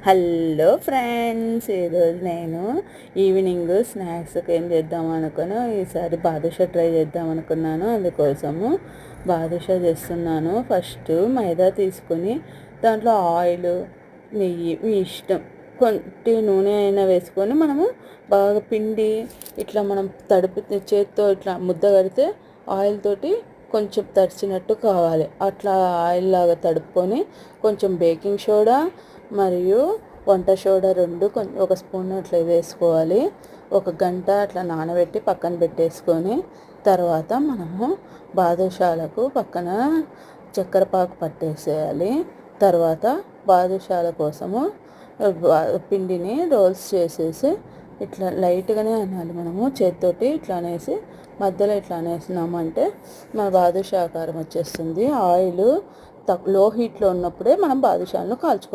Hello friends, ఈరోజు నేను evening స్నాక్స్కి ఏం చేద్దాం అనుకుని ఈసారి బాదుషా ట్రై చేద్దాం అనుకున్నాను. అందుకోసము బాదుషా చేస్తున్నాను. ఫస్ట్ మైదా తీసుకొని దాంట్లో ఆయిల్, నెయ్యి మీ ఇష్టం, కొంచెం నూనె అయినా వేసుకొని మనము బాగా పిండి ఇట్లా మనం తడిపి చేత్తో ఇట్లా ముద్ద కడితే ఆయిల్ తోటి కొంచెం తడిచినట్టు కావాలి. అట్లా ఆయిల్ లాగా తడుపుకొని కొంచెం బేకింగ్ సోడా మరియు వంట సోడా రెండు కొంచెం ఒక స్పూన్ అట్లా వేసుకోవాలి. ఒక గంట అట్లా నానబెట్టి పక్కన పెట్టేసుకొని తర్వాత మనము బాదుషాలకు పక్కన చక్కెర పాకు పట్టేసేయాలి. తర్వాత బాదుషాల కోసము పిండిని రోల్స్ చేసేసి ఇట్లా లైట్గానే అనాలి. మనము చేతితోటి ఇట్లా అనేసి మధ్యలో ఇట్లా అనేసినామంటే మన బాదుషా ఆకారం వచ్చేస్తుంది. ఆయిల్ లో హీట్లో ఉన్నప్పుడే మనం బాదుషాలను కాల్చుకోవాలి.